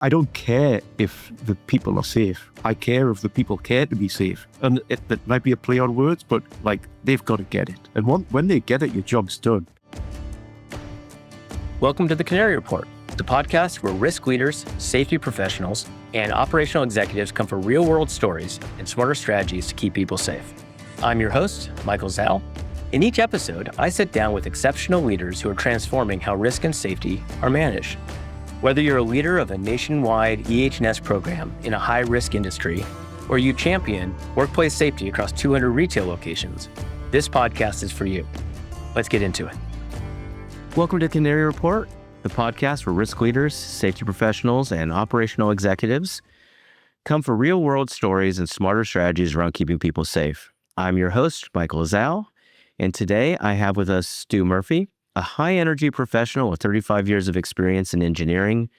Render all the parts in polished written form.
I don't care if the people are safe. I care if the people care to be safe. And that might be a play on words, but like they've got to get it. And when they get it, your job's done. Welcome to the Canary Report, the podcast where risk leaders, safety professionals, and operational executives come for real-world stories and smarter strategies to keep people safe. I'm your host, Michael Zhao. In each episode, I sit down with exceptional leaders who are transforming how risk and safety are managed. Whether you're a leader of a nationwide EH&S program in a high-risk industry, or you champion workplace safety across 200 retail locations, this podcast is for you. Let's get into it. Welcome to Canary Report, the podcast where risk leaders, safety professionals, and operational executives come for real-world stories and smarter strategies around keeping people safe. I'm your host, Michael Zhao, and today I have with us Stu Murphy, a high-energy professional with 35 years of experience in engineering,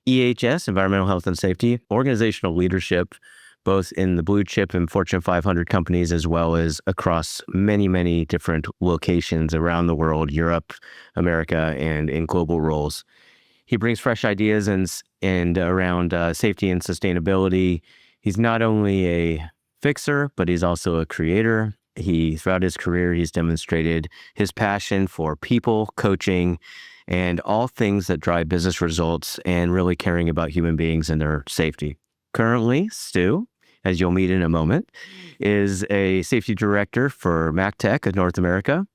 EHS, environmental health and safety, organizational leadership, both in the blue chip and Fortune 500 companies, as well as across many, many different locations around the world, Europe, America, and in global roles. He brings fresh ideas and around safety and sustainability. He's not only a fixer, but he's also a creator. Throughout his career, he's demonstrated his passion for people, coaching, and all things that drive business results and really caring about human beings and their safety. Currently, Stu, as you'll meet in a moment, is a safety director for Mactac in North America,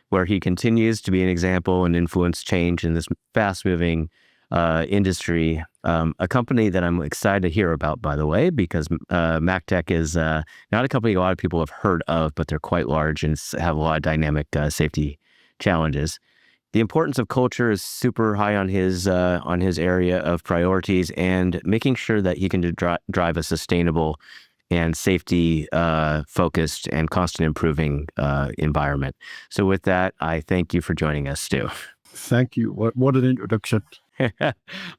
where he continues to be an example and influence change in this fast-moving industry. A company that I'm excited to hear about, by the way, because Mactac is not a company a lot of people have heard of, but they're quite large and have a lot of dynamic safety challenges. The importance of culture is super high on his area of priorities, and making sure that he can drive a sustainable and safety focused and constant improving environment. So with that, I thank you for joining us, Stu. Thank you. What an introduction.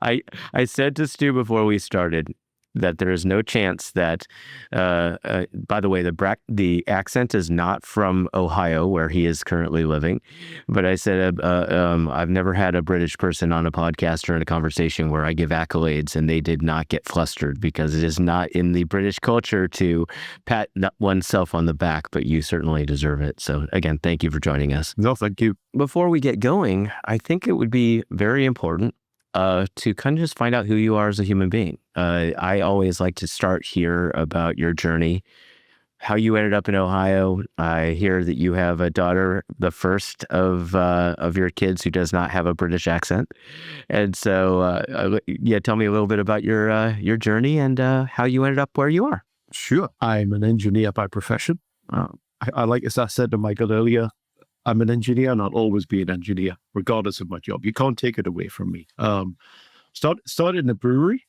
I said to Stu before we started that there is no chance that, by the way, the accent is not from Ohio, where he is currently living. But I said, I've never had a British person on a podcast or in a conversation where I give accolades and they did not get flustered, because it is not in the British culture to pat oneself on the back, but you certainly deserve it. So again, thank you for joining us. No, thank you. Before we get going, I think it would be very important to kind of just find out who you are as a human being. I always like to start here about your journey, how you ended up in Ohio. I hear that you have a daughter, the first of your kids who does not have a British accent. And so, tell me a little bit about your journey and how you ended up where you are. Sure. I'm an engineer by profession. I like, as I said to Michael earlier, I'm an engineer and I'll always be an engineer, regardless of my job. You can't take it away from me. Started in a brewery,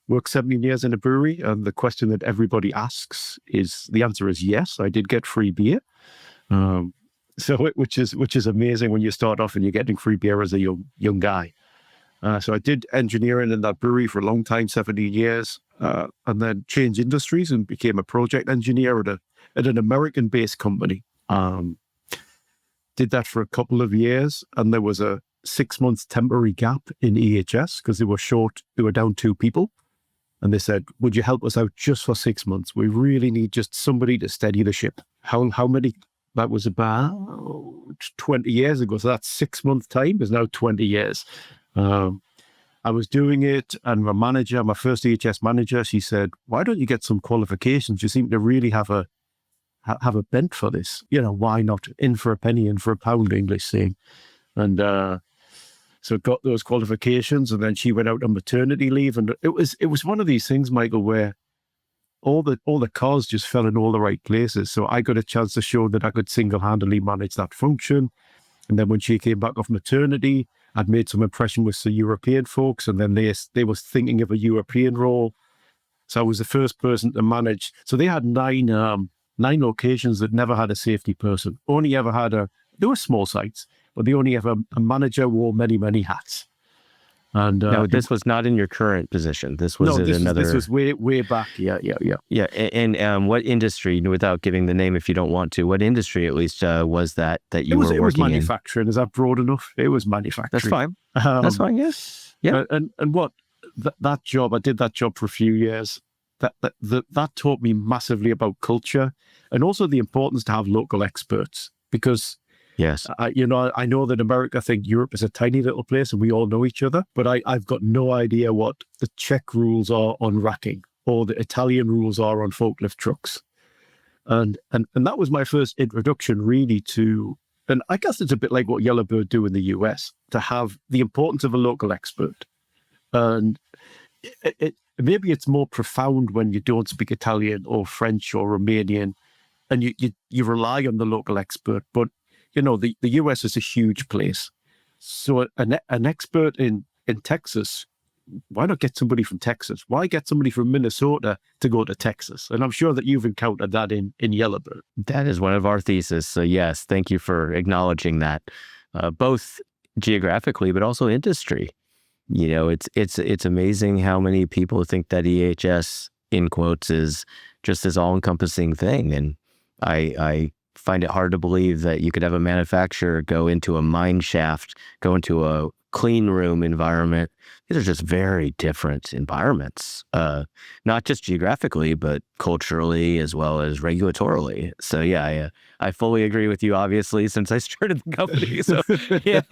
worked 17 years in a brewery, and the question that everybody asks the answer is yes, I did get free beer. Which is amazing when you start off and you're getting free beer as a young guy. So I did engineering in that brewery for a long time, 17 years, and then changed industries and became a project engineer at an American-based company. Did that for a couple of years, and there was a 6-month temporary gap in EHS because they were down 2 people. And they said, would you help us out just for 6 months? We really need just somebody to steady the ship. How many? That was about 20 years ago. So that 6-month time is now 20 years. I was doing it, and my first EHS manager, she said, why don't you get some qualifications? You seem to really have a bent for this. Why not? In for a penny, in for a pound, English saying. And so got those qualifications, and then she went out on maternity leave. And it was one of these things, Michael, where all the cars just fell in all the right places. So I got a chance to show that I could single-handedly manage that function. And then when she came back off maternity, I'd made some impression with the European folks, and then they were thinking of a European role. So I was the first person to manage. So they had 9 locations that never had a safety person. Only ever had they were small sites, but they only have a manager wore many, many hats. And no, this was not in your current position. This was another. This was way back. Yeah. And what industry, without giving the name if you don't want to, what industry at least was that you were working in? It was manufacturing. Is that broad enough? It was manufacturing. That's fine. That's fine. Yes. Yeah. And what that job, I did that job for a few years. That taught me massively about culture and also the importance to have local experts because Yes. I know that America think Europe is a tiny little place and we all know each other, but I've got no idea what the Czech rules are on racking or the Italian rules are on forklift trucks. And that was my first introduction really to, and I guess it's a bit like what Yellowbird do in the US, to have the importance of a local expert. And maybe it's more profound when you don't speak Italian or French or Romanian and you rely on the local expert. But, the US is a huge place. So an expert in Texas, why not get somebody from Texas? Why get somebody from Minnesota to go to Texas? And I'm sure that you've encountered that in Yellowbird. That is one of our theses. So yes, thank you for acknowledging that, both geographically, but also industry. It's amazing how many people think that EHS, in quotes, is just this all-encompassing thing. And I find it hard to believe that you could have a manufacturer go into a mine shaft, go into a clean room environment. These are just very different environments, not just geographically, but culturally as well as regulatorily. So yeah, I fully agree with you, obviously, since I started the company. So yeah.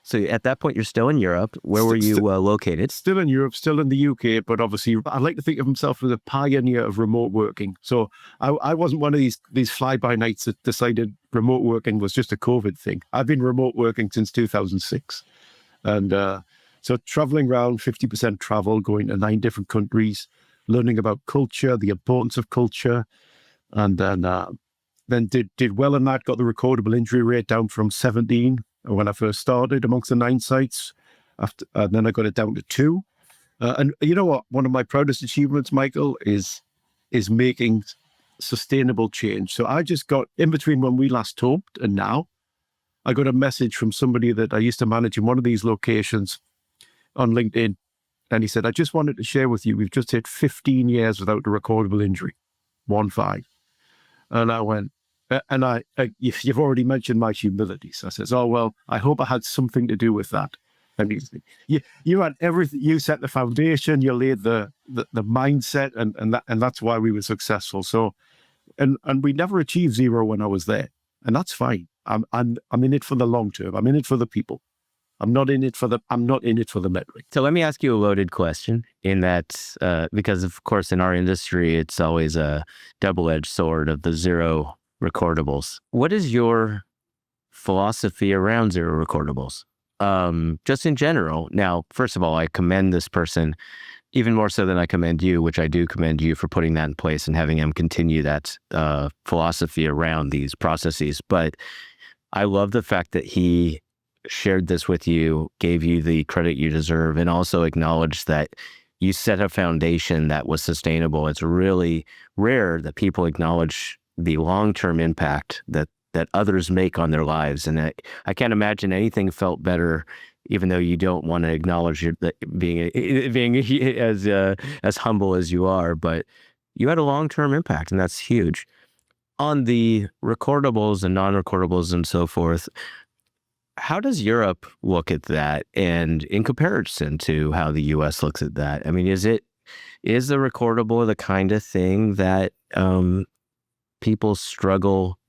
So at that point, you're still in Europe. Where were you located? Still in Europe, still in the UK, but obviously I like to think of myself as a pioneer of remote working. So I wasn't one of these fly-by-nights that decided remote working was just a COVID thing. I've been remote working since 2006. And so traveling around, 50% travel, going to 9 different countries, learning about culture, the importance of culture, and then did well in that, got the recordable injury rate down from 17 when I first started amongst the 9 sites. And then I got it down to 2. And you know what? One of my proudest achievements, Michael, is making sustainable change. So I just got, in between when we last talked and now, I got a message from somebody that I used to manage in one of these locations on LinkedIn. And he said, I just wanted to share with you, we've just hit 15 years without a recordable injury, 15. And I went, and you've already mentioned my humility. So I says, oh, well, I hope I had something to do with that. And you had everything, you set the foundation, you laid the mindset, and that's why we were successful. So, and we never achieved 0 when I was there. And that's fine. I'm in it for the long term. I'm in it for the people. I'm not in it for the metric. So let me ask you a loaded question in that, because of course in our industry, it's always a double-edged sword of the 0 recordables. What is your philosophy around 0 recordables? Just in general. Now, first of all, I commend this person even more so than I commend you, which I do commend you for putting that in place and having him continue that philosophy around these processes. But I love the fact that he shared this with you, gave you the credit you deserve, and also acknowledged that you set a foundation that was sustainable. It's really rare that people acknowledge the long-term impact that others make on their lives. And I can't imagine anything felt better, even though you don't want to acknowledge being as humble as you are, but you had a long-term impact, and that's huge. On the recordables and non-recordables and so forth, how does Europe look at that, and in comparison to how the US looks at that? I mean, is the recordable the kind of thing that people struggle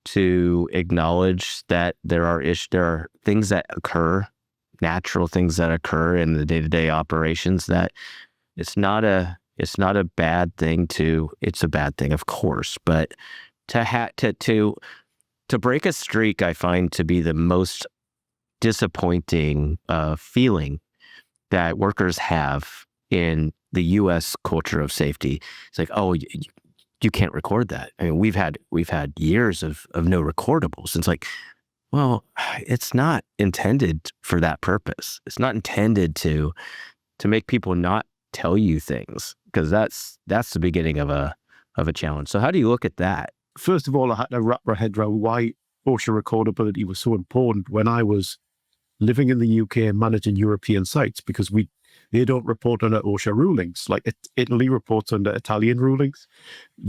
to acknowledge, that there are things that occur, natural things that occur in the day-to-day operations, that it's not a bad thing it's a bad thing, of course, but to break a streak, I find to be the most disappointing feeling that workers have in the U.S. culture of safety. It's like, oh, you can't record that. I mean, we've had years of no recordables. It's like, well, it's not intended for that purpose. It's not intended to make people not tell you things, because that's the beginning of a challenge. So how do you look at that? First of all, I had to wrap my head around why OSHA recordability was so important when I was living in the UK and managing European sites, because they don't report under OSHA rulings. Like Italy reports under Italian rulings,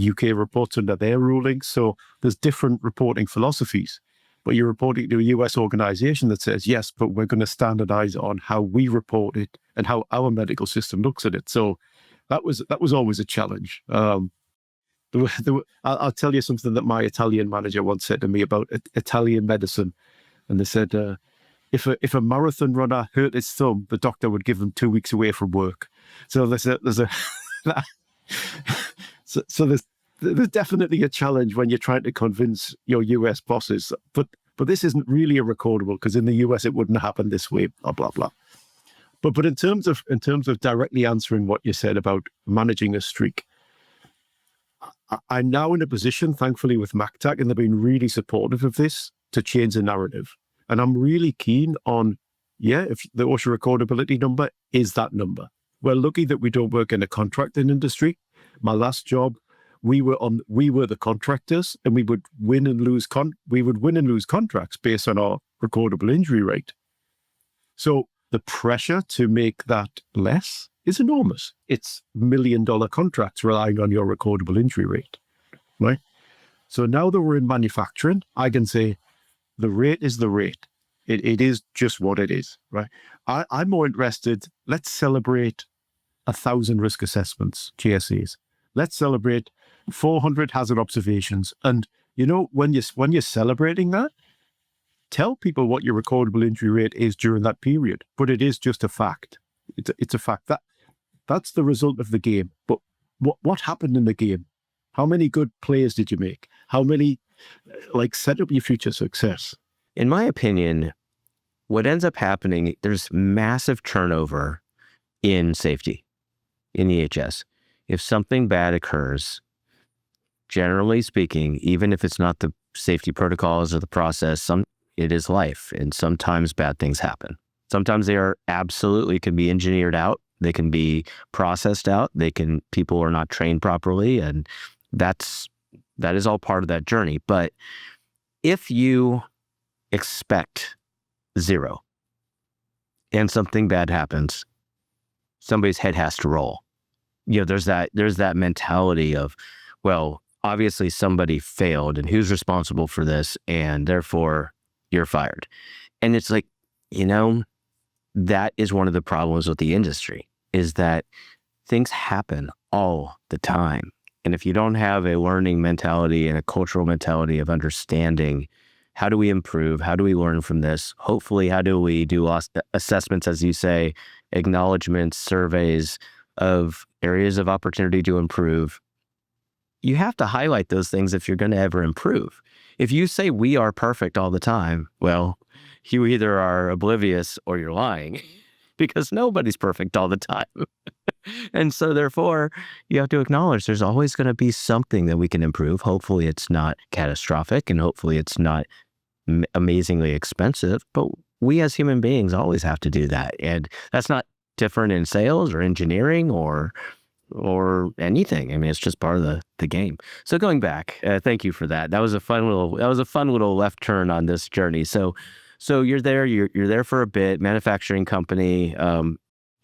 UK reports under their rulings. So there's different reporting philosophies. but you're reporting to a US organization that says, yes, but we're going to standardize on how we report it and how our medical system looks at it. So that was always a challenge. I'll tell you something that my Italian manager once said to me about Italian medicine. And they said, if a marathon runner hurt his thumb, the doctor would give him 2 weeks away from work. So there's definitely a challenge when you're trying to convince your US bosses. But this isn't really a recordable, because in the US it wouldn't happen this way. Blah blah blah. But in terms of directly answering what you said about managing a streak, I'm now in a position, thankfully, with Mactac, and they've been really supportive of this, to change the narrative. And I'm really keen on, if the OSHA recordability number is that number. We're lucky that we don't work in a contracting industry. My last job, we were the contractors, and we would win and lose contracts based on our recordable injury rate. So the pressure to make that less is enormous. It's $1 million contracts relying on your recordable injury rate, right? So now that we're in manufacturing, I can say the rate is the rate. It is just what it is, right? I'm more interested, let's celebrate 1,000 risk assessments, GSAs. Let's celebrate 400 hazard observations. And, when you're celebrating that, tell people what your recordable injury rate is during that period. But it is just a fact. It's a fact. That's the result of the game. But what happened in the game? How many good plays did you make? How many set up your future success? In my opinion, what ends up happening, there's massive turnover in safety, in EHS. If something bad occurs, generally speaking, even if it's not the safety protocols or the process, it is life, and sometimes bad things happen. Sometimes they are can be engineered out. They can be processed out. People are not trained properly, and that is all part of that journey. But if you expect 0 and something bad happens, somebody's head has to roll. There's that mentality of, well, obviously somebody failed, and who's responsible for this, and therefore you're fired. And it's like, that is one of the problems with the industry, is that things happen all the time. And if you don't have a learning mentality and a cultural mentality of understanding, how do we improve? How do we learn from this? Hopefully, how do we do assessments, as you say, acknowledgements, surveys of areas of opportunity to improve? You have to highlight those things if you're going to ever improve. If you say we are perfect all the time, well, you either are oblivious or you're lying, because nobody's perfect all the time. And so therefore, you have to acknowledge there's always going to be something that we can improve. Hopefully it's not catastrophic, and hopefully it's not amazingly expensive, but we as human beings always have to do that. And that's not different in sales or engineering or anything. I mean, it's just part of the game. So going back, thank you for that. That was a fun little left turn on this journey. So you're there for a bit, manufacturing company,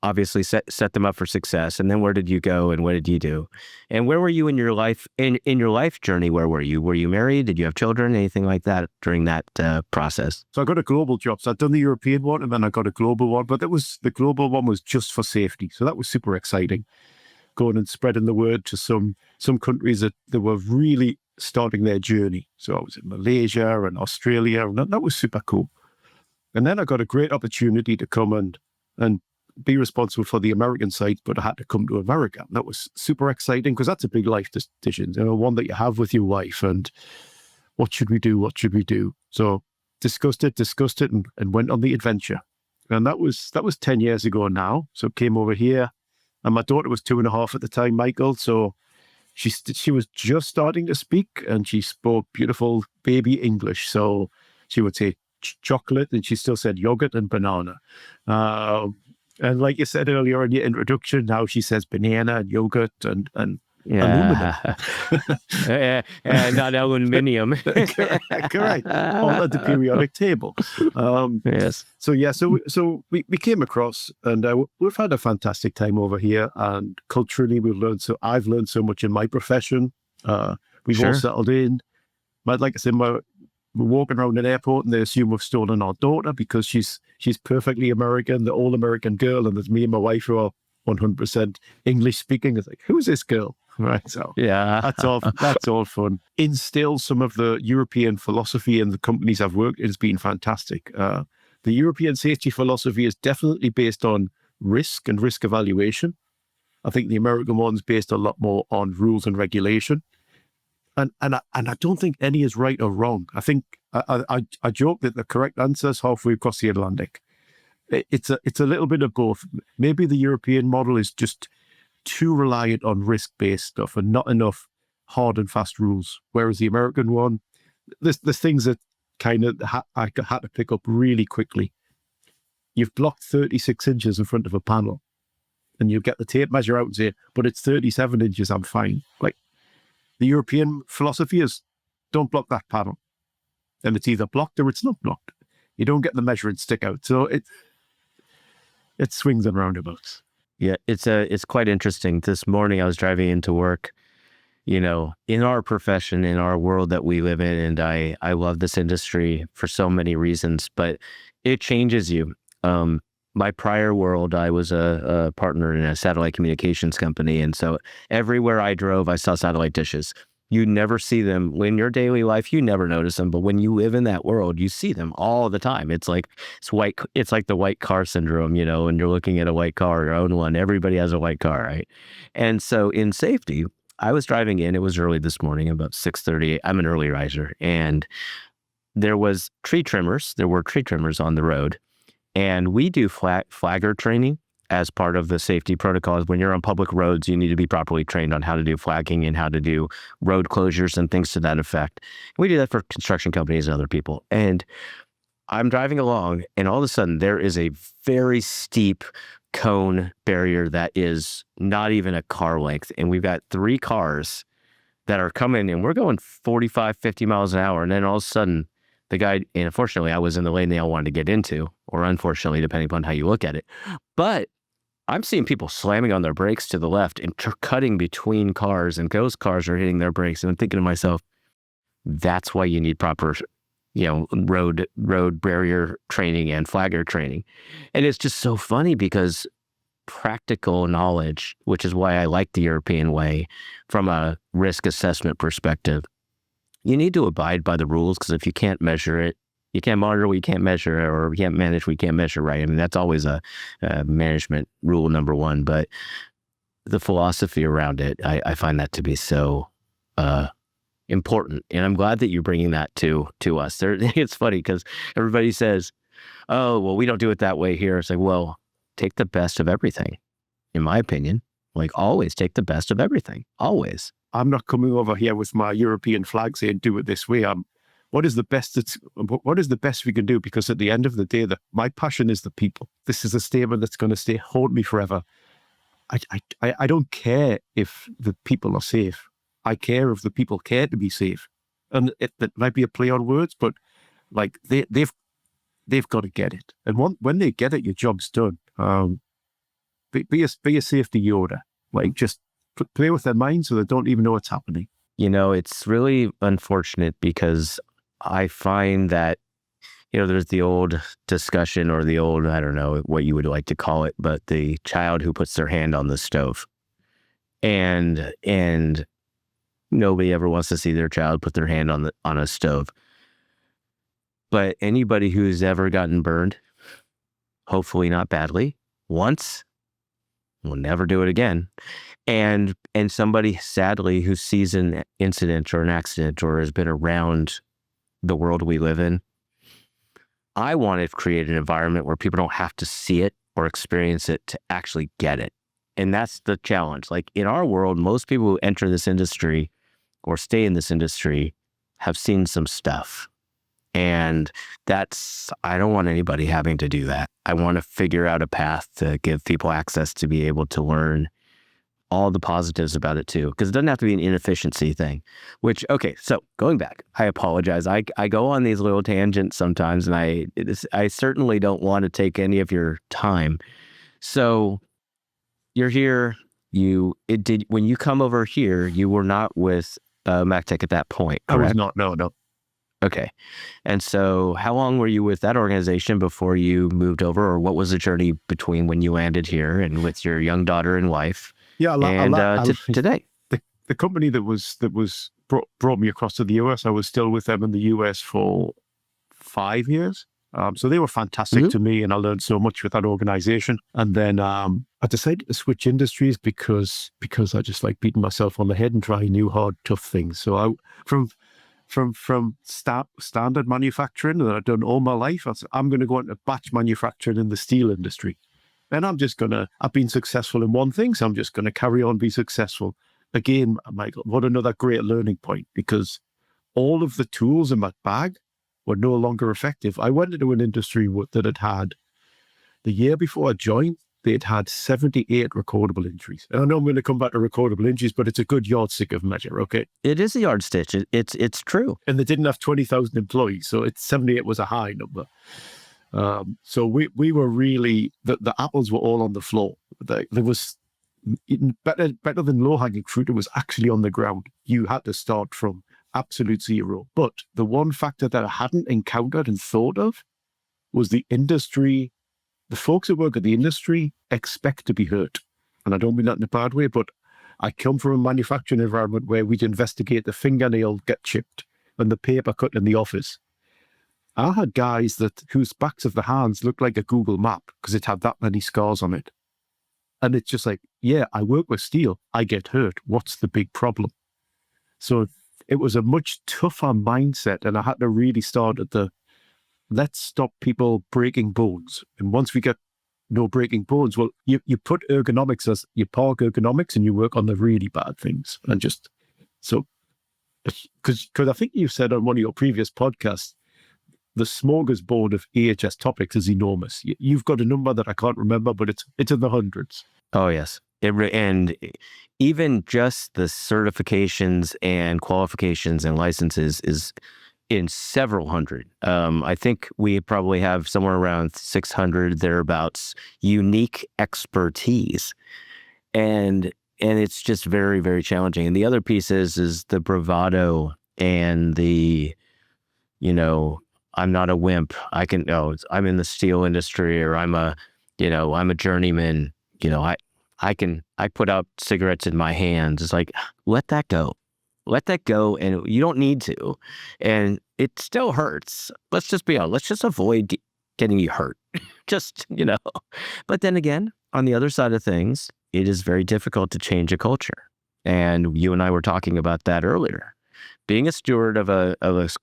obviously set them up for success. And then where did you go, and what did you do? And where were you in your life, in your life journey? Where were you? Were you married? Did you have children? Anything like that during that process? So I got a global job. So I'd done the European one, and then I got a global one, but the global one was just for safety. So that was super exciting. Going and spreading the word to some countries that were really starting their journey. So I was in Malaysia and Australia, and that was super cool. And then I got a great opportunity to come and be responsible for the American site, but I had to come to America. And that was super exciting, because that's a big life decision, one that you have with your wife. And what should we do? What should we do? So discussed it, and went on the adventure. And that was 10 years ago now. So came over here. And my daughter was 2.5 at the time, Michael. So she was just starting to speak, and she spoke beautiful baby English. So she would say chocolate, and she still said yogurt and banana. And like you said earlier in your introduction, now she says banana and yogurt and aluminum. Not aluminium. Correct. On the periodic table. Yes. So we came across, and we've had a fantastic time over here. And culturally, I've learned so much in my profession. We've all settled in. But like I said, my we're walking around an airport and they assume we've stolen our daughter because she's perfectly American, the all-American girl, and there's me and my wife who are 100% English speaking. It's like, who's this girl? Right. So Yeah. that's all fun. Instill some of the European philosophy in the companies I've worked in has been fantastic. The European safety philosophy is definitely based on risk and risk evaluation. I think the American one's based a lot more on rules and regulation. And I don't think any is right or wrong. I think I joke that the correct answer is halfway across the Atlantic. It's a little bit of both. Maybe the European model is just too reliant on risk-based stuff and not enough hard and fast rules. Whereas the American one, there's things that kind of I had to pick up really quickly. You've blocked 36 inches in front of a panel, and you get the tape measure out and say, but it's 37 inches, I'm fine. Like, the European philosophy is, don't block that panel. Then it's either blocked or it's not blocked. You don't get the measuring stick out. So it swings and roundabouts. Yeah, it's quite interesting. This morning I was driving into work, in our profession, in our world that we live in, and I love this industry for so many reasons, but it changes you. My prior world, I was a partner in a satellite communications company. And so everywhere I drove, I saw satellite dishes. You never see them in your daily life. You never notice them. But when you live in that world, you see them all the time. It's like the white car syndrome, and you're looking at a white car, your own one. Everybody has a white car, right? And so in safety, I was driving in. It was early this morning, about 6:30. I'm an early riser. And there were tree trimmers on the road. And we do flagger training as part of the safety protocols. When you're on public roads, you need to be properly trained on how to do flagging and how to do road closures and things to that effect. We do that for construction companies and other people. And I'm driving along, and all of a sudden there is a very steep cone barrier that is not even a car length. And we've got 3 cars that are coming, and we're going 45, 50 miles an hour. And then all of a sudden, the guy, and unfortunately, I was in the lane they all wanted to get into, or unfortunately, depending upon how you look at it. But I'm seeing people slamming on their brakes to the left and cutting between cars, and those cars are hitting their brakes. And I'm thinking to myself, that's why you need proper, road barrier training and flagger training. And it's just so funny because practical knowledge, which is why I like the European way from a risk assessment perspective, you need to abide by the rules, because if you can't measure it, you can't monitor what you can't measure, or you can't manage what you can't measure, right? I mean, that's always a management rule number one. But the philosophy around it, I find that to be so important. And I'm glad that you're bringing that to us. It's funny because everybody says, oh, well, we don't do it that way here. It's like, well, take the best of everything, in my opinion. Like, always take the best of everything, always. I'm not coming over here with my European flag saying do it this way. What is the best we can do? Because at the end of the day, my passion is the people. This is a statement that's going to haunt me forever. I don't care if the people are safe. I care if the people care to be safe. And that might be a play on words, but like they've got to get it. And when they get it, your job's done. Be a safety Yoda. Like, just play with their minds so they don't even know what's happening. It's really unfortunate because I find that, there's the old discussion, or the old, I don't know what you would like to call it, but the child who puts their hand on the stove. And nobody ever wants to see their child put their hand on a stove. But anybody who's ever gotten burned, hopefully not badly, once, will never do it again. And somebody, sadly, who sees an incident or an accident or has been around the world we live in, I want to create an environment where people don't have to see it or experience it to actually get it. And that's the challenge. Like, in our world, most people who enter this industry or stay in this industry have seen some stuff. And I don't want anybody having to do that. I want to figure out a path to give people access to be able to learn all the positives about it too, because it doesn't have to be an inefficiency thing. Okay, so going back, I apologize. I go on these little tangents sometimes, and I certainly don't want to take any of your time. So you're here. When you come over here, you were not with Mactac at that point, correct? I was not. No. Okay. And so how long were you with that organization before you moved over, or what was the journey between when you landed here and with your young daughter and wife Yeah, and today? the company that brought me across to the US, I was still with them in the US for 5 years. So they were fantastic to me, and I learned so much with that organization. And then I decided to switch industries because I just like beating myself on the head and trying new, hard, tough things. So from standard manufacturing that I've done all my life, I'm going to go into batch manufacturing in the steel industry. And I've been successful in one thing, so I'm just going to carry on, be successful. Again, Michael, what another great learning point, because all of the tools in my bag were no longer effective. I went into an industry that had the year before I joined, they'd had 78 recordable injuries. And I know I'm going to come back to recordable injuries, but it's a good yardstick of measure, okay? It is a yardstick. It's true. And they didn't have 20,000 employees, so 78 was a high number. So we were really, the apples were all on the floor. There was better than low-hanging fruit. It was actually on the ground. You had to start from absolute zero. But the one factor that I hadn't encountered and thought of was the industry. The folks that work at the industry expect to be hurt. And I don't mean that in a bad way, but I come from a manufacturing environment where we'd investigate the fingernail get chipped and the paper cut in the office. I had guys whose backs of the hands looked like a Google map because it had that many scars on it. And it's just like, yeah, I work with steel. I get hurt. What's the big problem? So it was a much tougher mindset. And I had to really start at let's stop people breaking bones. And once we get no breaking bones, well, you put ergonomics as you park ergonomics and you work on the really bad things. And just so, because I think you said on one of your previous podcasts, the smorgasbord of AHS topics is enormous. You've got a number that I can't remember, but it's in the hundreds. Oh, yes. And even just the certifications and qualifications and licenses is in several hundred. I think we probably have somewhere around 600 thereabouts unique expertise. And it's just very, very challenging. And the other piece is the bravado and the, I'm not a wimp. I'm in the steel industry, or I'm a journeyman. I put out cigarettes in my hands. It's like, let that go. Let that go. And you don't need to. And it still hurts. Let's just be honest. Let's just avoid getting you hurt. But then again, on the other side of things, it is very difficult to change a culture. And you and I were talking about that earlier. Being a steward of a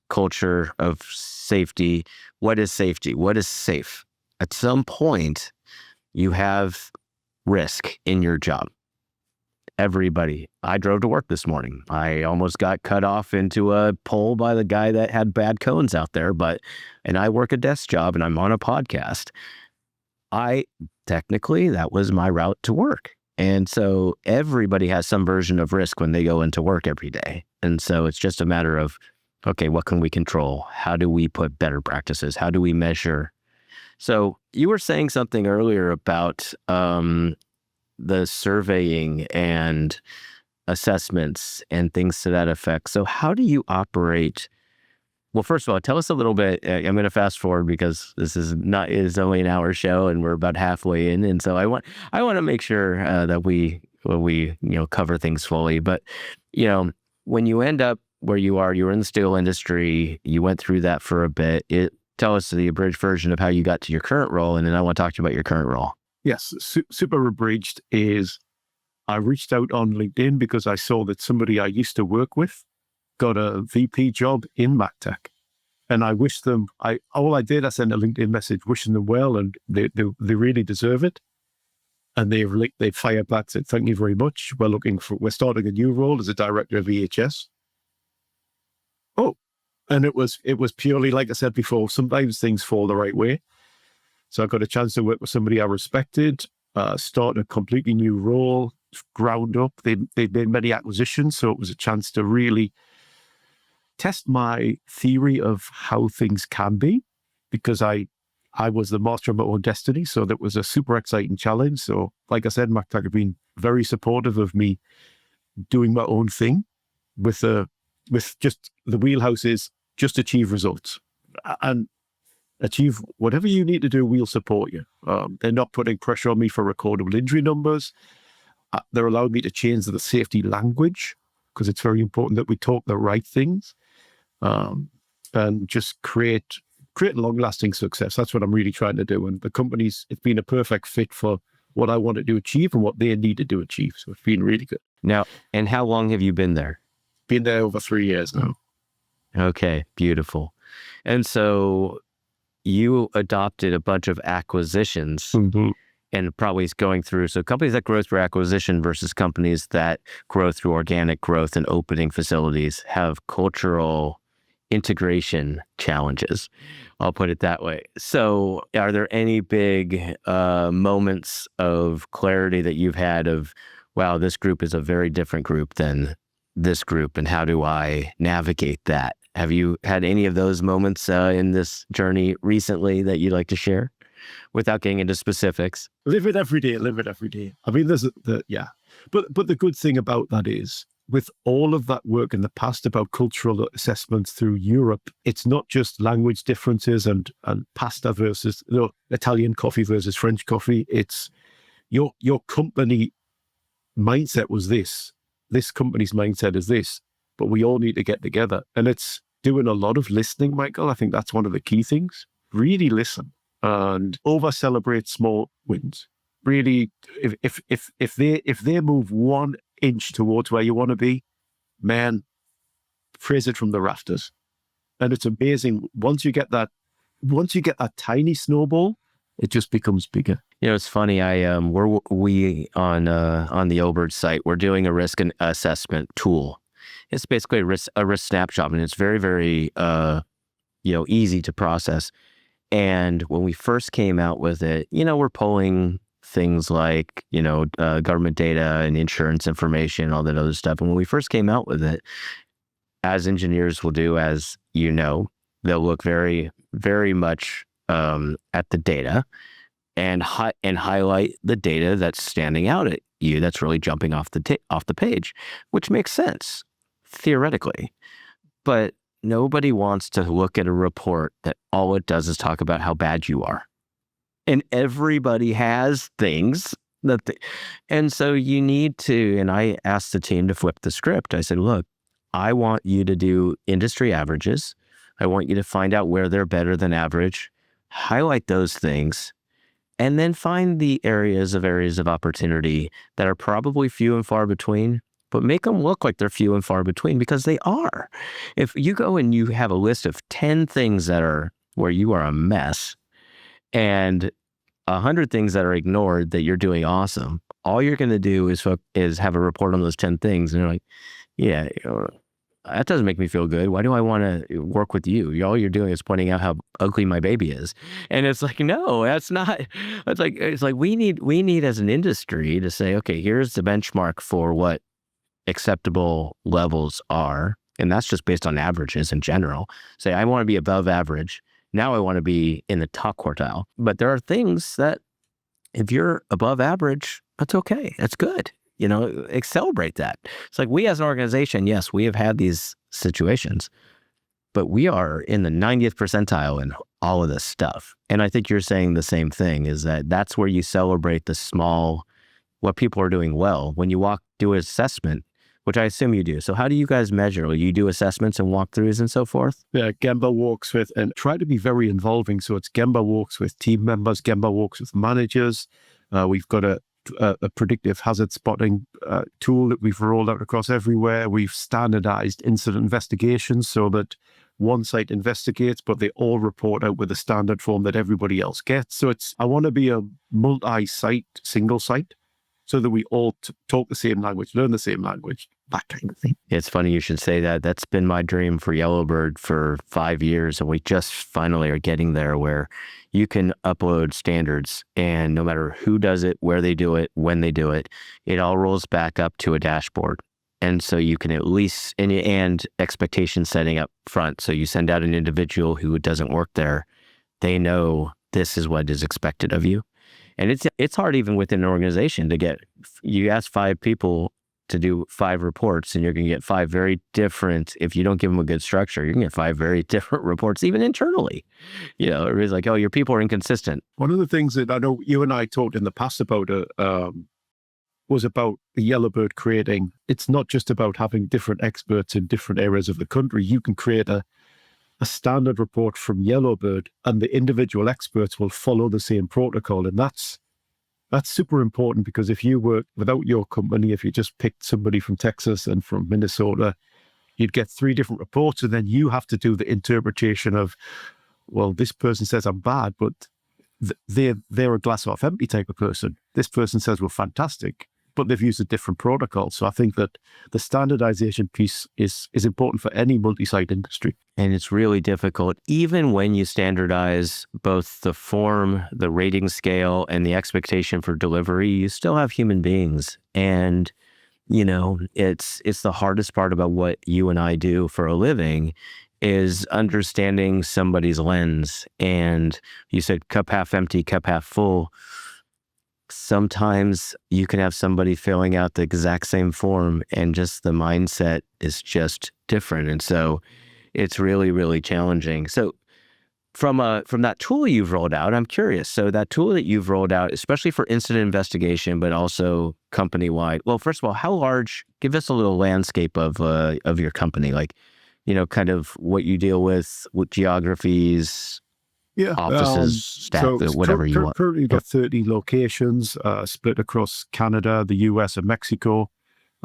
culture of safety, what is safety? What is safe? At some point, you have risk in your job. Everybody. I drove to work this morning. I almost got cut off into a pole by the guy that had bad cones out there, and I work a desk job and I'm on a podcast. Technically, that was my route to work. And so everybody has some version of risk when they go into work every day. And so it's just a matter of, okay, what can we control? How do we put better practices? How do we measure? So you were saying something earlier about the surveying and assessments and things to that effect. So how do you operate? Well, first of all, tell us a little bit. I'm going to fast forward because this is only an hour show and we're about halfway in. And so I want to make sure that we cover things fully. But, when you end up where you were in the steel industry, you went through that for a bit. Tell us the abridged version of how you got to your current role. And then I want to talk to you about your current role. Yes. Super abridged is I reached out on LinkedIn because I saw that somebody I used to work with got a VP job in Mactac. And I wished them, I sent a LinkedIn message wishing them well, and they really deserve it. And they fired back, said, thank you very much. We're starting a new role as a director of EHS. Oh, and it was purely, like I said before, sometimes things fall the right way. So I got a chance to work with somebody I respected, start a completely new role, ground up. They'd made many acquisitions, so it was a chance to really test my theory of how things can be, because I was the master of my own destiny. So that was a super exciting challenge. So like I said, Mactac have been very supportive of me doing my own thing with just the wheelhouse is just achieve results and achieve whatever you need to do. We'll support you. They're not putting pressure on me for recordable injury numbers. They're allowing me to change the safety language because it's very important that we talk the right things, and just create long-lasting success. That's what I'm really trying to do. And the company's, it's been a perfect fit for what I wanted to achieve and what they needed to achieve. So it's been really good. Now, and how long have you been there? Been there over 3 years now. Okay, beautiful. And so you adopted a bunch of acquisitions. Mm-hmm. And probably is going through, so companies that grow through acquisition versus companies that grow through organic growth and opening facilities have cultural integration challenges. I'll put it that way. So are there any big moments of clarity that you've had of, wow, this group is a very different group than this group, and how do I navigate that? Have you had any of those moments in this journey recently that you'd like to share without getting into specifics? Live it every day. I mean, but the good thing about that is, with all of that work in the past about cultural assessments through Europe, it's not just language differences and pasta versus, Italian coffee versus French coffee. It's your company mindset was this company's mindset is this, but we all need to get together. And it's doing a lot of listening, Michael. I think that's one of the key things. Really listen and over-celebrate small wins. Really, if they move 1 inch towards where you want to be, man, praise it from the rafters. And it's amazing. Once you get that tiny snowball, it just becomes bigger. You know, it's funny. We on the Obird site, we're doing a risk assessment tool. It's basically a risk snapshot, and it's very, very easy to process. And when we first came out with it, we're pulling things like, government data and insurance information, all that other stuff. And when we first came out with it, as engineers will do, as they'll look very, very much at the data and highlight the data that's standing out at you, that's really jumping off the page, which makes sense theoretically. But nobody wants to look at a report that all it does is talk about how bad you are. And everybody has things and so you need to, and I asked the team to flip the script. I said, look, I want you to do industry averages. I want you to find out where they're better than average, highlight those things, and then find the areas of opportunity that are probably few and far between, but make them look like they're few and far between, because they are. If you go and you have a list of 10 things that are where you are a mess and 100 things that are ignored that you're doing awesome, all you're going to do is have a report on those 10 things. And you're like, yeah, that doesn't make me feel good. Why do I want to work with you? All you're doing is pointing out how ugly my baby is. And it's like, no, that's not, it's like we need as an industry to say, okay, here's the benchmark for what acceptable levels are. And that's just based on averages in general. Say, I want to be above average. Now I want to be in the top quartile. But there are things that if you're above average, that's okay. That's good. Celebrate that. It's like, we as an organization, yes, we have had these situations, but we are in the 90th percentile in all of this stuff. And I think you're saying the same thing, is that's where you celebrate the small, what people are doing well. When you do an assessment, which I assume you do. So how do you guys measure? You do assessments and walkthroughs and so forth? Yeah, Gemba walks with, and try to be very involving. So it's Gemba walks with team members, Gemba walks with managers. We've got a predictive hazard spotting tool that we've rolled out across everywhere. We've standardized incident investigations so that one site investigates, but they all report out with a standard form that everybody else gets. So I want to be a multi-site, single site, so that we all talk the same language, learn the same language, that kind of thing. It's funny you should say that. That's been my dream for Yellowbird for 5 years. And we just finally are getting there, where you can upload standards, and no matter who does it, where they do it, when they do it, it all rolls back up to a dashboard. And so you can at least, and expectation setting up front. So you send out an individual who doesn't work there, they know this is what is expected of you. And it's hard even within an organization to get, you ask 5 people to do 5 reports, and you're going to get 5 very different, if you don't give them a good structure, you're going to get 5 very different reports, even internally. Everybody's like, oh, your people are inconsistent. One of the things that I know you and I talked in the past about was about the Yellowbird creating, it's not just about having different experts in different areas of the country. You can create a standard report from Yellowbird, and the individual experts will follow the same protocol. And that's super important, because if you work without your company, if you just picked somebody from Texas and from Minnesota, you'd get 3 different reports, and then you have to do the interpretation of, well, this person says I'm bad, but they're a glass half empty type of person. This person says we're fantastic, but they've used a different protocol. So I think that the standardization piece is important for any multi-site industry. And it's really difficult, even when you standardize both the form, the rating scale, and the expectation for delivery, you still have human beings. And, it's the hardest part about what you and I do for a living is understanding somebody's lens. And you said cup half empty, cup half full. Sometimes you can have somebody filling out the exact same form, and just the mindset is just different. And so it's really, really challenging. So from that tool you've rolled out, I'm curious. So that tool that you've rolled out, especially for incident investigation, but also company-wide. Well, first of all, how large, give us a little landscape of your company, like, kind of what you deal with geographies, offices, staff, whatever you want. Currently, you've got 30 locations split across Canada, the US, and Mexico,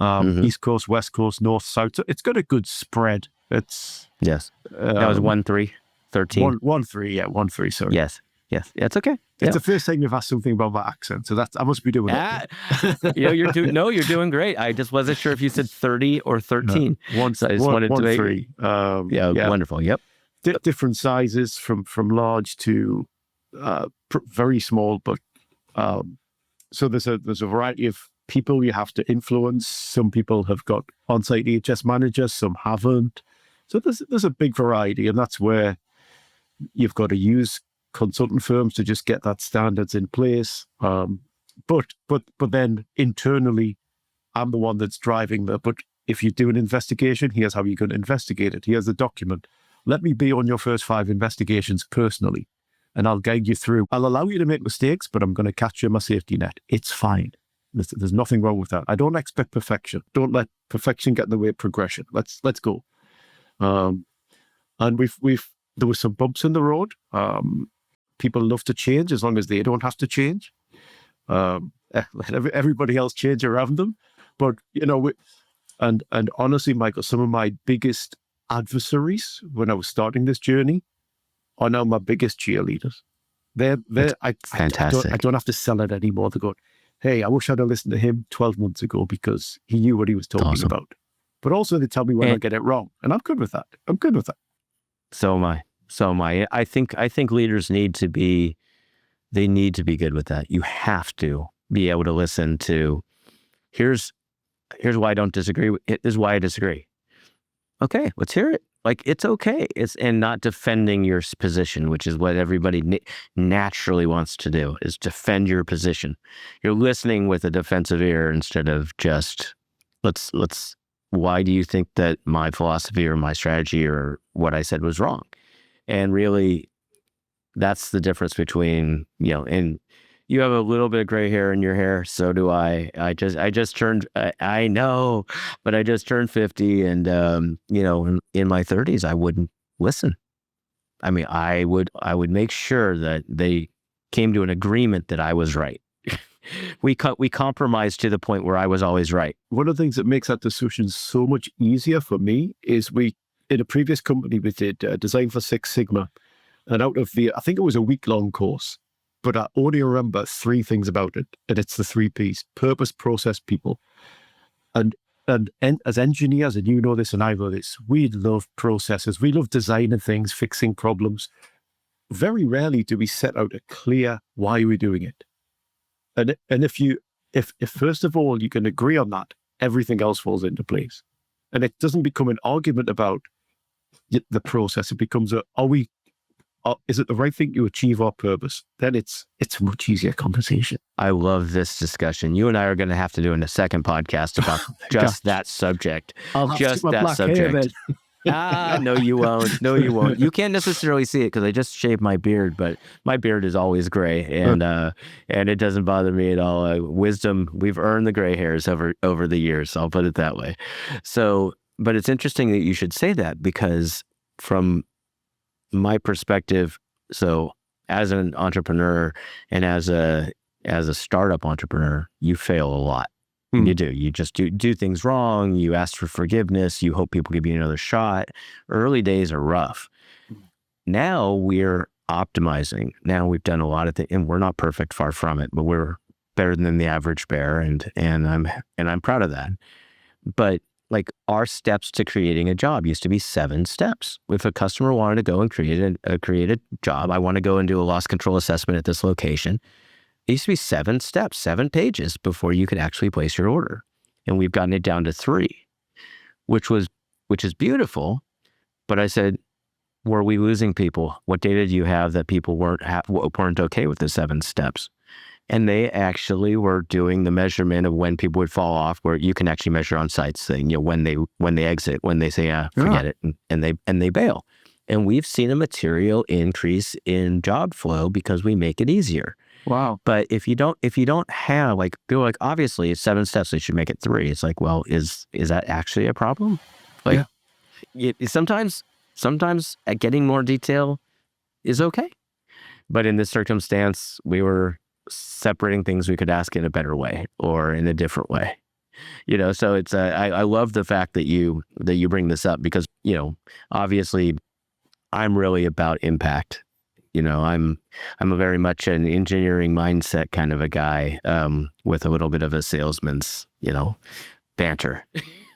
East Coast, West Coast, North, South. So it's got a good spread. It's yes. That was 1-3, 13. 1-3, yeah, 1-3. Sorry. Yes. It's okay. It's the first time you've asked something about my accent, so I must be doing it. You're doing great. I just wasn't sure if you said 30 or 13. So I just wanted to make 1-3. Yeah, wonderful. Yep. Different sizes from large to very small, but so there's a variety of people you have to influence. Some people have got on-site EHS managers, some haven't. So there's a big variety, and that's where you've got to use consultant firms to just get that standards in place. But then internally, I'm the one that's driving but if you do an investigation, here's how you're going to investigate it. Here's the document. Let me be on your first 5 investigations personally, and I'll guide you through. I'll allow you to make mistakes, but I'm going to catch you in my safety net. It's fine. There's nothing wrong with that. I don't expect perfection. Don't let perfection get in the way of progression. Let's go. And there were some bumps in the road. People love to change as long as they don't have to change. Let everybody else change around them. But, and honestly, Michael, some of my biggest adversaries when I was starting this journey are now my biggest cheerleaders. Fantastic. I don't have to sell it anymore. They're going, hey, I wish I'd have listened to him 12 months ago because he knew what he was talking about. But also they tell me when I get it wrong. And I'm good with that. So am I. I think leaders need to be good with that. You have to be able to listen to, here's why I don't disagree. This is why I disagree. Okay, let's hear it. Like, it's okay. And not defending your position, which is what everybody naturally wants to do, is defend your position. You're listening with a defensive ear instead of just, why do you think that my philosophy or my strategy or what I said was wrong? And really, that's the difference between, and you have a little bit of gray hair in your hair. So do I. I just turned, I know, but I just turned 50, and, in my 30s, I wouldn't listen. I mean, I would make sure that they came to an agreement that I was right. We compromised to the point where I was always right. One of the things that makes that decision so much easier for me is in a previous company, we did Design for Six Sigma. And out of I think it was a week-long course, but I only remember 3 things about it. And it's the 3 Ps: purpose, process, people. And as engineers, and you know this and I know this, we love processes. We love designing things, fixing problems. Very rarely do we set out a clear why we're doing it. And if first of all you can agree on that, everything else falls into place. And it doesn't become an argument about the process. It becomes are we is it the right thing to achieve our purpose? Then it's a much easier conversation. I love this discussion. You and I are going to have to do a second podcast about just that subject. I'll have Just to that black hair then. subject. No, you won't. No, you won't. You can't necessarily see it because I just shaved my beard, but my beard is always gray, and it doesn't bother me at all. Wisdom, we've earned the gray hairs over the years. I'll put it that way. So, but it's interesting that you should say that, because from my perspective, so as an entrepreneur and as a startup entrepreneur, you fail a lot. You do. You just do things wrong. You ask for forgiveness. You hope people give you another shot. Early days are rough. Now we're optimizing. Now we've done a lot of things, and we're not perfect, far from it, but we're better than the average bear, and I'm proud of that. But like, our steps to creating a job used to be 7 steps. If a customer wanted to go and create a job, I want to go and do a loss control assessment at this location. It used to be 7 steps, 7 pages before you could actually place your order. And we've gotten it down to 3, which is beautiful. But I said, were we losing people? What data do you have that people weren't okay with the 7 steps? And they actually were doing the measurement of when people would fall off, where you can actually measure on sites, saying, when they exit, when they say, forget it, and they bail. And we've seen a material increase in job flow because we make it easier. Wow. But if you don't have, like, people are like, obviously it's 7 steps, they should make it 3. It's like, well, is that actually a problem? Like, sometimes getting more detail is okay. But in this circumstance, we were separating things we could ask in a better way or in a different way. So it's I love the fact that you bring this up, because, obviously I'm really about impact. I'm a very much an engineering mindset kind of a guy, with a little bit of a salesman's, banter.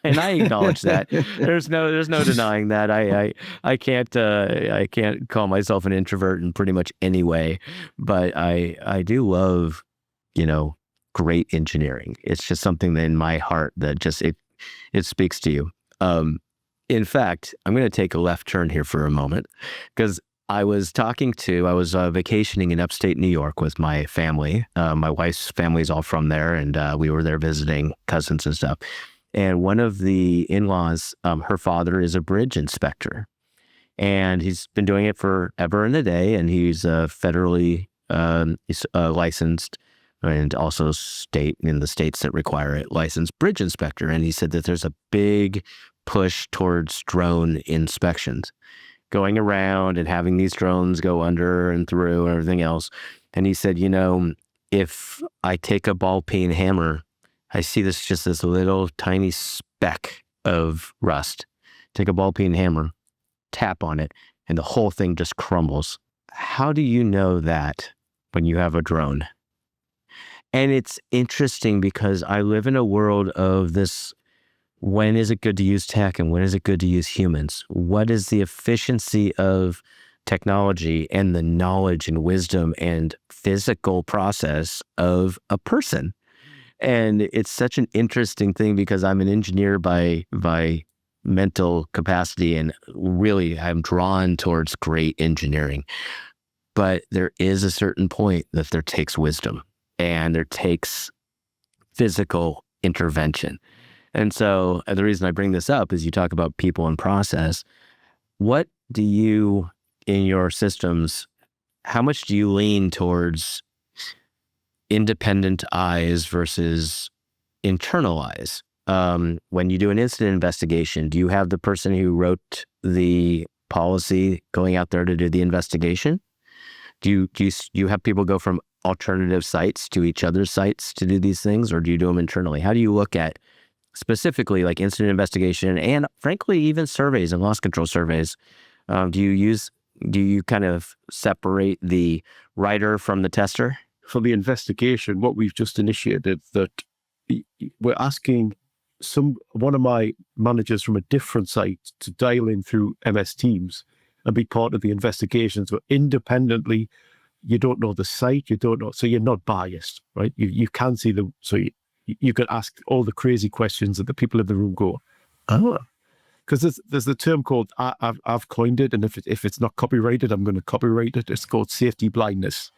And I acknowledge that. There's no denying that. I can't call myself an introvert in pretty much any way, but I do love, great engineering. It's just something that in my heart that just it speaks to you. In fact, I'm going to take a left turn here for a moment, because I was vacationing in upstate New York with my family. My wife's family is all from there, and we were there visiting cousins and stuff. And one of the in-laws, her father is a bridge inspector, and he's been doing it forever and a day. And he's federally licensed, and also in the states that require it, licensed bridge inspector. And he said that there's a big push towards drone inspections, going around and having these drones go under and through and everything else. And he said, if I take a ball peen hammer, I see this little tiny speck of rust. Take a ball peen hammer, tap on it, and the whole thing just crumbles. How do you know that when you have a drone? And it's interesting because I live in a world of this, when is it good to use tech and when is it good to use humans? What is the efficiency of technology and the knowledge and wisdom and physical process of a person? And it's such an interesting thing, because I'm an engineer by mental capacity, and really I'm drawn towards great engineering. But there is a certain point that there takes wisdom and there takes physical intervention. And so the reason I bring this up is you talk about people and process. What do you, in your systems, how much do you lean towards independent eyes versus internal eyes? When you do an incident investigation, do you have the person who wrote the policy going out there to do the investigation? Do you have people go from alternative sites to each other's sites to do these things, or do you do them internally? How do you look at specifically like incident investigation and frankly even surveys and loss control surveys? Do you kind of separate the writer from the tester? For the investigation, what we've just initiated, that we're asking one of my managers from a different site to dial in through MS Teams and be part of the investigations, but independently. You don't know the site, so you're not biased, right? You can see so you can ask all the crazy questions that the people in the room go, oh. because there's the term called, I've coined it, and if it's not copyrighted, I'm going to copyright it. It's called safety blindness.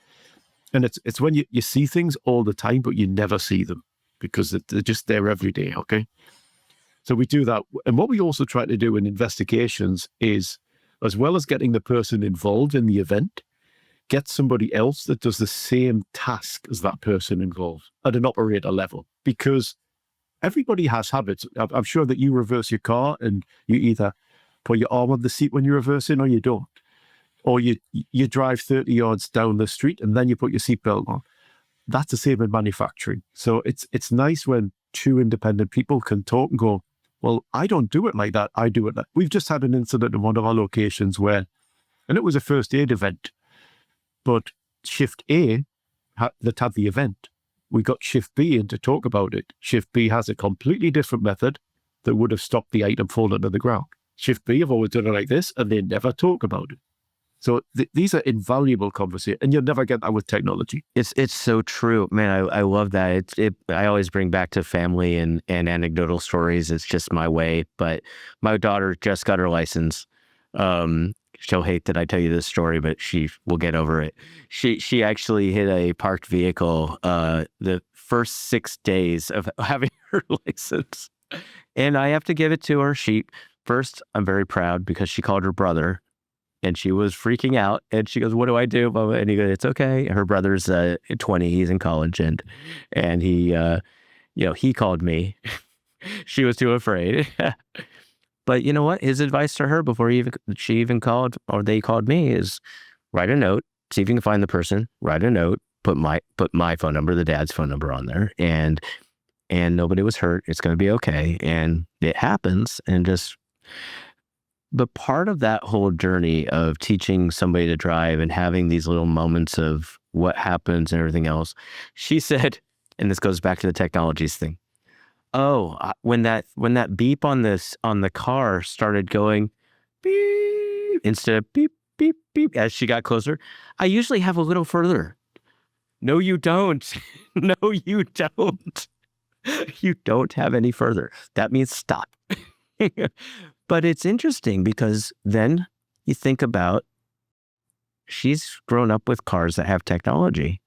And it's when you see things all the time, but you never see them because they're just there every day, okay? So we do that. And what we also try to do in investigations is, as well as getting the person involved in the event, get somebody else that does the same task as that person involved at an operator level. Because everybody has habits. I'm sure that you reverse your car and you either put your arm on the seat when you're reversing or you don't. Or you drive 30 yards down the street and then you put your seatbelt on. That's the same in manufacturing. So it's nice when two independent people can talk and go, well, I don't do it like that. I do it like. We've just had an incident in one of our locations where, and it was a first aid event, but shift A that had the event, we got shift B in to talk about it. Shift B has a completely different method that would have stopped the item falling to the ground. Shift B have always done it like this, and they never talk about it. So these are invaluable conversations, and you'll never get that with technology. It's so true, man. I love that. I always bring back to family and anecdotal stories. It's just my way. But my daughter just got her license. She'll hate that I tell you this story, but she will get over it. She actually hit a parked vehicle the first 6 days of having her license, and I have to give it to her. First, I'm very proud because she called her brother. And she was freaking out. And she goes, what do I do? And he goes, it's okay. Her brother's 20. He's in college. And he, he called me. She was too afraid. But you know what? His advice to her before she even called, or they called me, is write a note, see if you can find the person, write a note, put my phone number, the dad's phone number on there. And nobody was hurt. It's going to be okay. And it happens. And just... But part of that whole journey of teaching somebody to drive and having these little moments of what happens and everything else, she said, and this goes back to the technologies thing. Oh, when that beep on the car started going beep instead of beep, beep, beep, as she got closer, I usually have a little further. No, you don't. No, you don't. You don't have any further. That means stop. But it's interesting because then you think about, she's grown up with cars that have technology.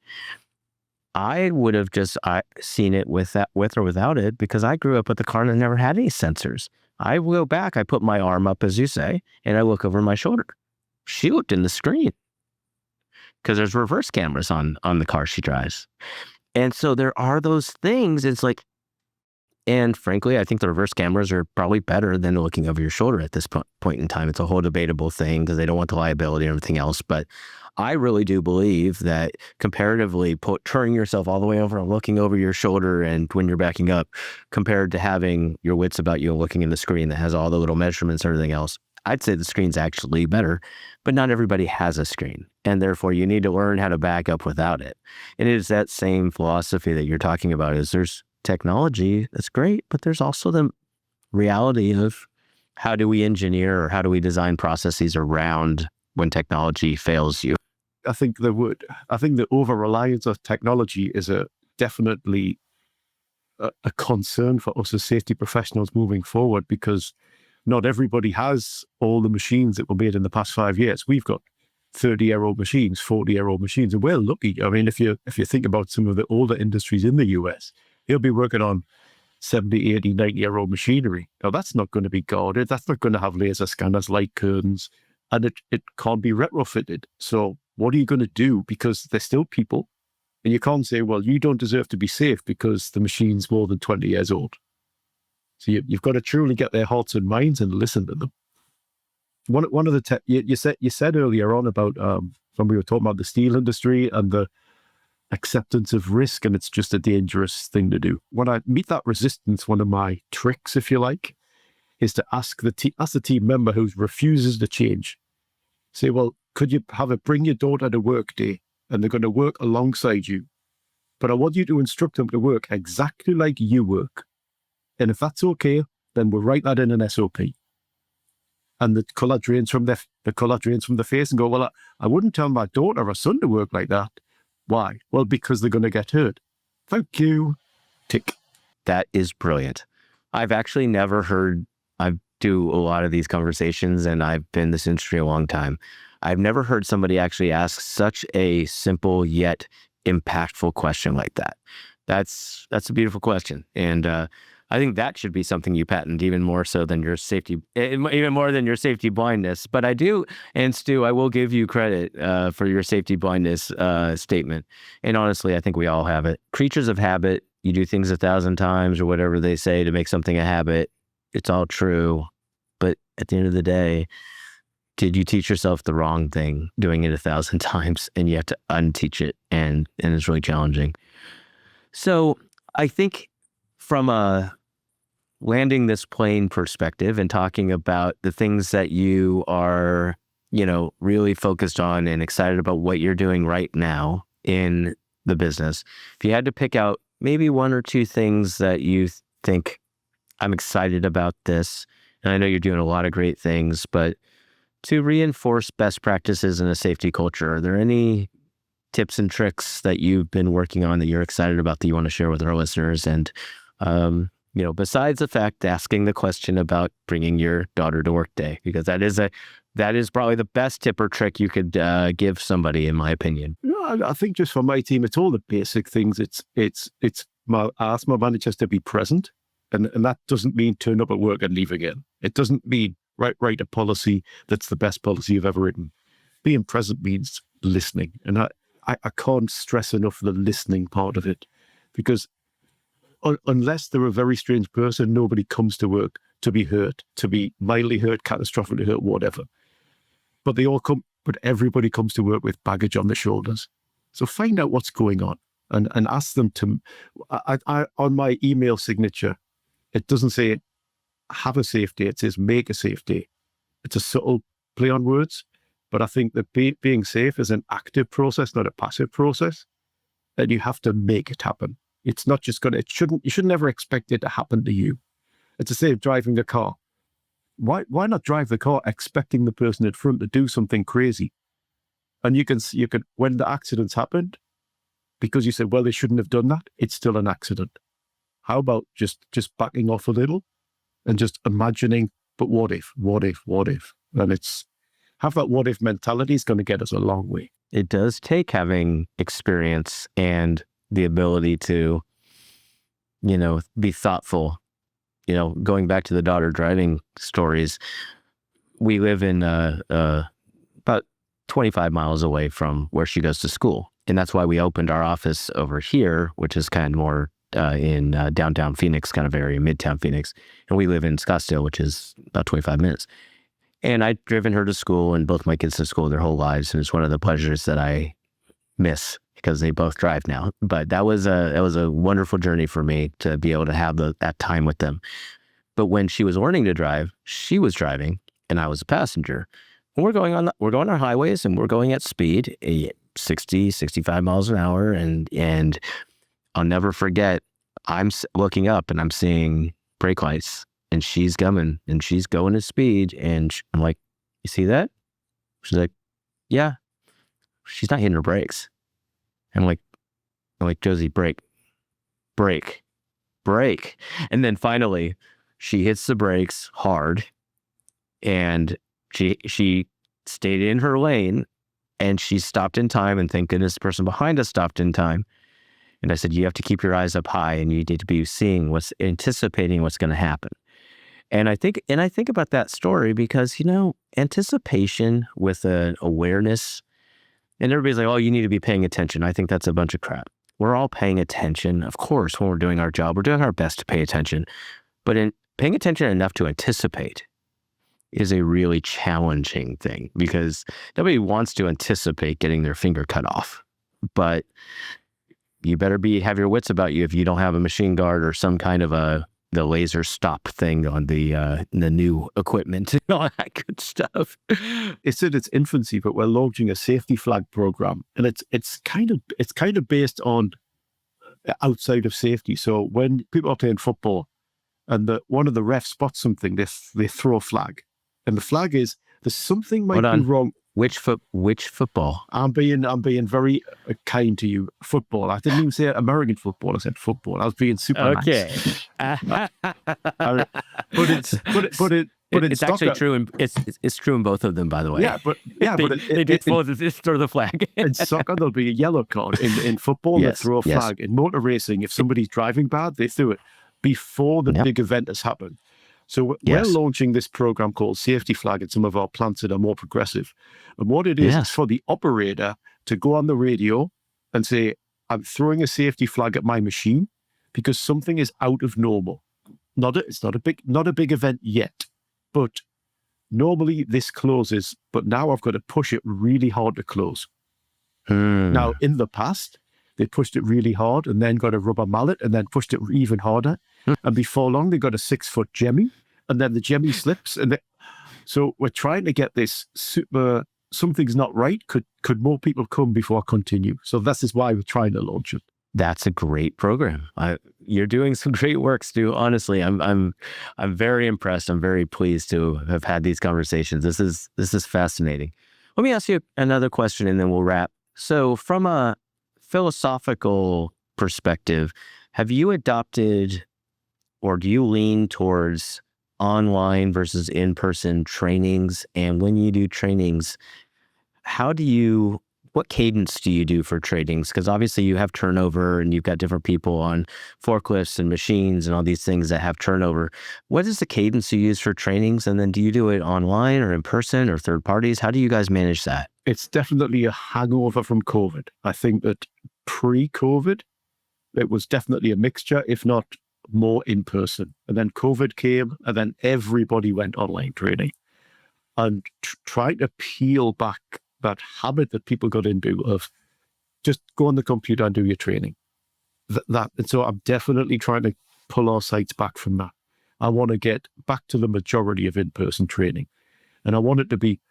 I would have just seen it with or without it, because I grew up with a car that never had any sensors. I go back, I put my arm up, as you say, and I look over my shoulder. She looked in the screen because there's reverse cameras on the car she drives. And so there are those things. It's like, and frankly, I think the reverse cameras are probably better than looking over your shoulder at this point in time. It's a whole debatable thing because they don't want the liability and everything else. But I really do believe that comparatively, turning yourself all the way over and looking over your shoulder and when you're backing up, compared to having your wits about you and looking in the screen that has all the little measurements and everything else, I'd say the screen's actually better. But not everybody has a screen. And therefore, you need to learn how to back up without it. And it is that same philosophy that you're talking about, is there's technology that's great, but there's also the reality of how do we engineer or how do we design processes around when technology fails you. I think the over-reliance of technology is definitely a concern for us as safety professionals moving forward, because not everybody has all the machines that were made in the past 5 years. We've got 30-year-old machines, 40-year-old machines, and we're lucky. I mean, if you think about some of the older industries in the US, he'll be working on 70, 80, 90-year-old machinery. Now, that's not going to be guarded. That's not going to have laser scanners, light curtains, and it can't be retrofitted. So what are you going to do? Because they're still people, and you can't say, well, you don't deserve to be safe because the machine's more than 20 years old. So you've got to truly get their hearts and minds and listen to them. One of the you said earlier on about when we were talking about the steel industry and the acceptance of risk, and it's just a dangerous thing to do. When I meet that resistance, one of my tricks, if you like, is to ask the team member who refuses to change. Say, well, could you bring your daughter to work day, and they're going to work alongside you, but I want you to instruct them to work exactly like you work. And if that's okay, then we'll write that in an SOP. And the colour drains from the face, and go, well, I wouldn't tell my daughter or son to work like that. Why? Well, because they're going to get hurt. Thank you. Tick. That is brilliant. I've actually never heard, I've do a lot of these conversations, and I've been in this industry a long time. I've never heard somebody actually ask such a simple yet impactful question like that. That's a beautiful question. And I think that should be something you patent even more so than your safety, even more than your safety blindness. But I do, and Stu, I will give you credit for your safety blindness statement. And honestly, I think we all have it. Creatures of habit, you do things 1,000 times or whatever they say to make something a habit. It's all true. But at the end of the day, did you teach yourself the wrong thing doing it 1,000 times, and you have to unteach it, and it's really challenging. So I think from a landing this plane perspective and talking about the things that you are, really focused on and excited about what you're doing right now in the business, if you had to pick out maybe one or two things that you think, I'm excited about this, and I know you're doing a lot of great things, but to reinforce best practices in a safety culture, are there any tips and tricks that you've been working on that you're excited about that you want to share with our listeners? And, besides the fact asking the question about bringing your daughter to work day, because that is probably the best tip or trick you could give somebody, in my opinion. I think just for my team, it's all the basic things. I ask my managers to be present, and that doesn't mean turn up at work and leave again. It doesn't mean write a policy that's the best policy you've ever written. Being present means listening, and I can't stress enough the listening part of it, because unless they're a very strange person, nobody comes to work to be hurt, to be mildly hurt, catastrophically hurt, whatever. But everybody comes to work with baggage on their shoulders. So find out what's going on and ask them to. On my email signature, it doesn't say have a safe day, it says make a safe day. It's a subtle play on words, but I think that being safe is an active process, not a passive process, and you have to make it happen. It's not just you should never expect it to happen to you. It's the same as driving a car. Why not drive the car expecting the person in front to do something crazy? And you can when the accident's happened, because you said, well, they shouldn't have done that, it's still an accident. How about just backing off a little and just imagining, but what if? And have that what if mentality is going to get us a long way. It does take having experience and the ability to, be thoughtful. Going back to the daughter driving stories, we live in about 25 miles away from where she goes to school. And that's why we opened our office over here, which is kind of more in downtown Phoenix kind of area, midtown Phoenix. And we live in Scottsdale, which is about 25 minutes. And I've driven her to school and both my kids to school their whole lives. And it's one of the pleasures that I miss because they both drive now. But that was a wonderful journey for me to be able to have that time with them. But when she was learning to drive, she was driving and I was a passenger. And we're going on our highways and we're going at speed, 60, 65 miles an hour. And I'll never forget, I'm looking up and I'm seeing brake lights and she's coming and she's going at speed. And I'm like, you see that? She's like, yeah. She's not hitting her brakes. I'm like, Josie, brake. And then finally she hits the brakes hard and she stayed in her lane and she stopped in time, and thank goodness the person behind us stopped in time. And I said, you have to keep your eyes up high and you need to be anticipating what's going to happen. And I think about that story because, anticipation with an awareness, and everybody's like, oh, you need to be paying attention. I think that's a bunch of crap. We're all paying attention. Of course, when we're doing our job, we're doing our best to pay attention. But in paying attention enough to anticipate is a really challenging thing because nobody wants to anticipate getting their finger cut off. But you better have your wits about you if you don't have a machine guard or some kind of the laser stop thing on the new equipment and all that good stuff. It's in its infancy, but we're launching a safety flag program, and it's kind of based on outside of safety. So when people are playing football, and one of the refs spots something, they throw a flag, and the flag is there's something might be wrong. Which football? I'm being very kind to you. Football. I didn't even say American football. I said football. I was being super nice. Okay. But But in It's actually soccer, true, and it's true in both of them, by the way. they They just throw the flag. in soccer there'll be a yellow card. In football, Yes, they throw a yes. flag. In motor racing, if somebody's driving bad, they throw it before the Yep. big event has happened. So we're Yes. launching this program called Safety Flag at some of our plants that are more progressive. And what it is, Yes. it's for the operator to go on the radio and say, I'm throwing a safety flag at my machine because something is out of normal. It's not a big event yet, but normally this closes, but now I've got to push it really hard to close. Now, in the past, they pushed it really hard and then got a rubber mallet and then pushed it even harder. And before long, they got a 6-foot jemmy and then the jemmy slips. So we're trying to get this something's not right. Could more people come before I continue? So this is why we're trying to launch it. That's a great program. You're doing some great work, Stu. Honestly, I'm very impressed. I'm very pleased to have had these conversations. This is fascinating. Let me ask you another question and then we'll wrap. So from a philosophical perspective, have you adopted or do you lean towards online versus in-person trainings? And when you do trainings, what cadence do you do for trainings? Because obviously you have turnover and you've got different people on forklifts and machines and all these things that have turnover. What is the cadence you use for trainings? And then do you do it online or in person or third parties? How do you guys manage that? It's definitely a hangover from COVID. I think that pre-COVID, it was definitely a mixture, if not more in person. And then COVID came and then everybody went online training. And trying to peel back that habit that people got into of just go on the computer and do your training. And so I'm definitely trying to pull our sites back from that. I want to get back to the majority of in-person training. And I want it to be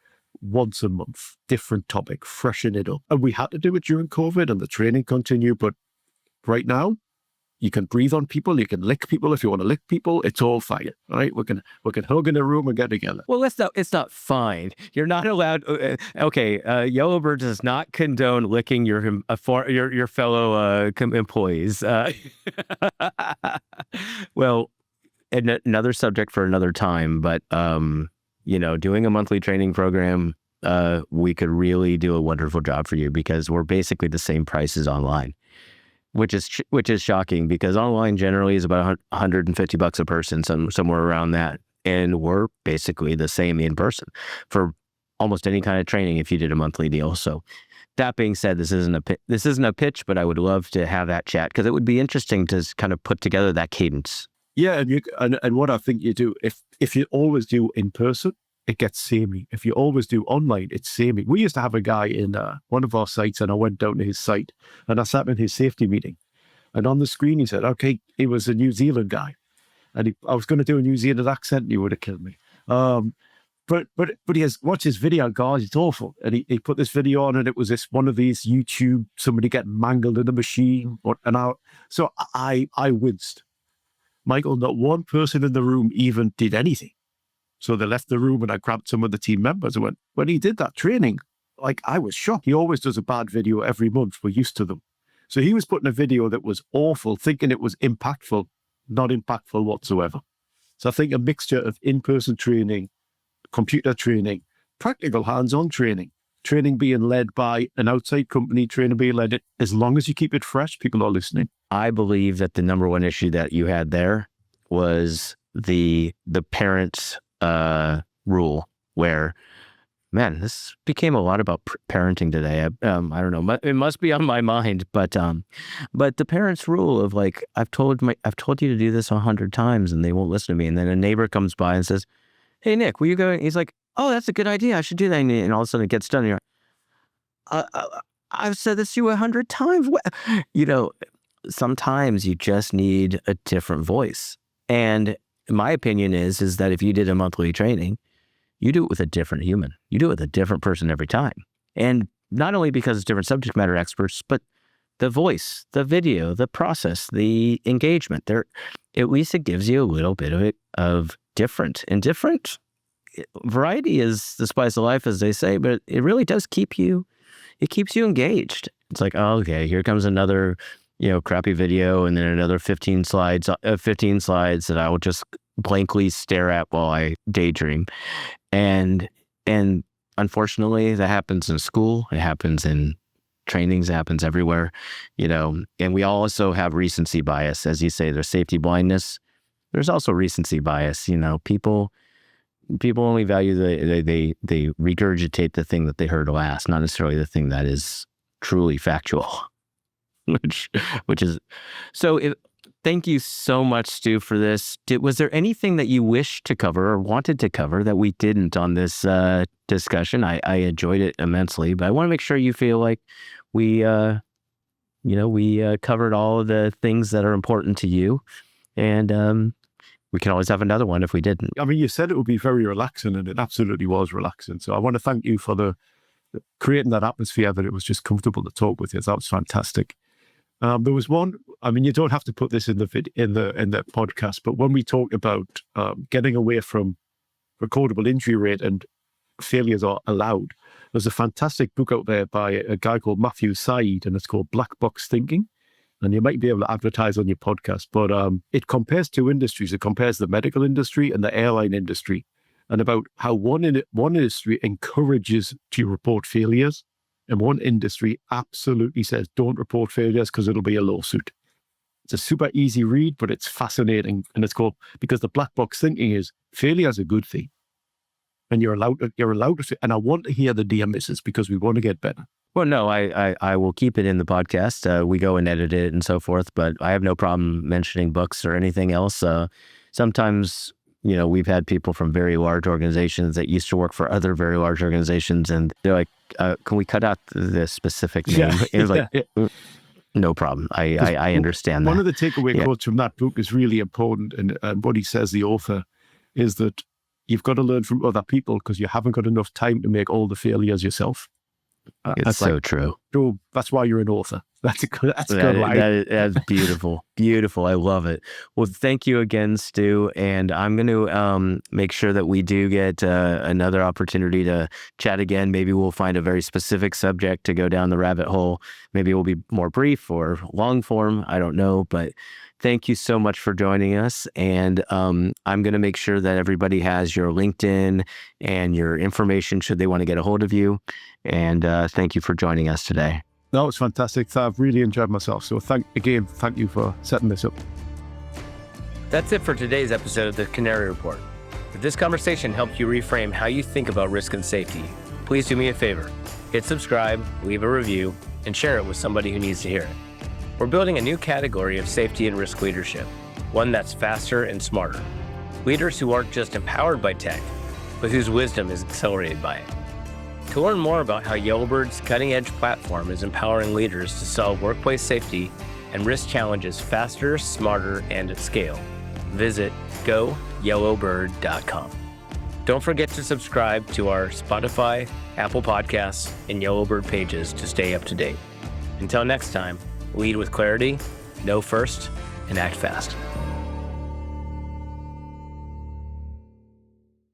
once a month, different topic, freshen it up. And we had to do it during COVID and the training continued. But right now, you can breathe on people. You can lick people if you want to lick people. It's all fine, right? We can hug in a room and get together. Well, it's not fine. You're not allowed. Yellowbird does not condone licking your fellow employees. Well, another subject for another time. But doing a monthly training program, we could really do a wonderful job for you because we're basically the same price as online. Which is shocking because online generally is about $150 a person, somewhere around that. And we're basically the same in person for almost any kind of training if you did a monthly deal. So that being said, this isn't a pitch, but I would love to have that chat because it would be interesting to kind of put together that cadence. Yeah, and what I think you do, if you always do in person, it gets samey. If you always do online, it's samey. We used to have a guy in one of our sites and I went down to his site and I sat in his safety meeting. And on the screen, he said, okay, he was a New Zealand guy. And I was going to do a New Zealand accent and he would have killed me. But he has watched his video, guys, it's awful. And he put this video on and it was one of these YouTube, somebody getting mangled in a machine. So I winced. Michael, not one person in the room even did anything. So they left the room and I grabbed some of the team members and went, when he did that training, I was shocked. He always does a bad video every month. We're used to them. So he was putting a video that was awful, thinking it was impactful, not impactful whatsoever. So I think a mixture of in-person training, computer training, practical hands-on training being led by an outside company, training being led, as long as you keep it fresh, people are listening. I believe that the number one issue that you had there was the parents' rule where, man, this became a lot about parenting today. I don't know. It must be on my mind, but the parents' rule of I've told you to do this 100 times and they won't listen to me. And then a neighbor comes by and says, "Hey, Nick, will you go?" He's like, "Oh, that's a good idea. I should do that." And all of a sudden it gets done. And you're like, I've said this to you 100 times. Sometimes you just need a different voice. And my opinion is that if you did a monthly training, you do it with a different human. You do it with a different person every time. And not only because it's different subject matter experts, but the voice, the video, the process, the engagement, at least it gives you a little bit of different. And different variety is the spice of life, as they say, but it really does keeps you engaged. It's like, oh, okay, here comes another crappy video and then another 15 slides that I will just blankly stare at while I daydream. And unfortunately, that happens in school. It happens in trainings. It happens everywhere, and we also have recency bias. As you say, there's safety blindness. There's also recency bias. People only value they regurgitate the thing that they heard last, not necessarily the thing that is truly factual, which is so. Thank you so much, Stu, for this. Was there anything that you wished to cover or wanted to cover that we didn't on this discussion? I enjoyed it immensely, but I want to make sure you feel like we covered all of the things that are important to you, and we can always have another one if we didn't. I mean, you said it would be very relaxing, and it absolutely was relaxing. So I want to thank you for creating that atmosphere that it was just comfortable to talk with you. That was fantastic. There was one. I mean, you don't have to put this in the podcast, but when we talked about getting away from recordable injury rate and failures are allowed, there's a fantastic book out there by a guy called Matthew Said, and it's called Black Box Thinking. And you might be able to advertise on your podcast, but it compares two industries. It compares the medical industry and the airline industry, and about how one industry encourages to report failures, and one industry absolutely says don't report failures because it'll be a lawsuit. It's a super easy read, but it's fascinating, and it's called, because the black box thinking is failure is a good thing, and you're allowed to. And I want to hear the dear misses because we want to get better. Well, no, I will keep it in the podcast. We go and edit it and so forth, but I have no problem mentioning books or anything else. Sometimes, we've had people from very large organizations that used to work for other very large organizations, and they're like, can we cut out the specific name? Yeah. It was like, no problem. I understand that. One of the takeaway quotes from that book is really important, and what he says, the author, is that you've got to learn from other people because you haven't got enough time to make all the failures yourself. It's so true. So that's why you're an author. That's a good line. That's beautiful. Beautiful. I love it. Well, thank you again, Stu. And I'm going to make sure that we do get another opportunity to chat again. Maybe we'll find a very specific subject to go down the rabbit hole. Maybe it will be more brief or long form. I don't know. But thank you so much for joining us. And I'm going to make sure that everybody has your LinkedIn and your information should they want to get a hold of you. And thank you for joining us today. No, it's fantastic. I've really enjoyed myself. So thank you for setting this up. That's it for today's episode of the Canary Report. If this conversation helped you reframe how you think about risk and safety, please do me a favor. Hit subscribe, leave a review, and share it with somebody who needs to hear it. We're building a new category of safety and risk leadership, one that's faster and smarter. Leaders who aren't just empowered by tech, but whose wisdom is accelerated by it. To learn more about how Yellowbird's cutting-edge platform is empowering leaders to solve workplace safety and risk challenges faster, smarter, and at scale, visit goyellowbird.com. Don't forget to subscribe to our Spotify, Apple Podcasts, and Yellowbird pages to stay up to date. Until next time, lead with clarity, know first, and act fast.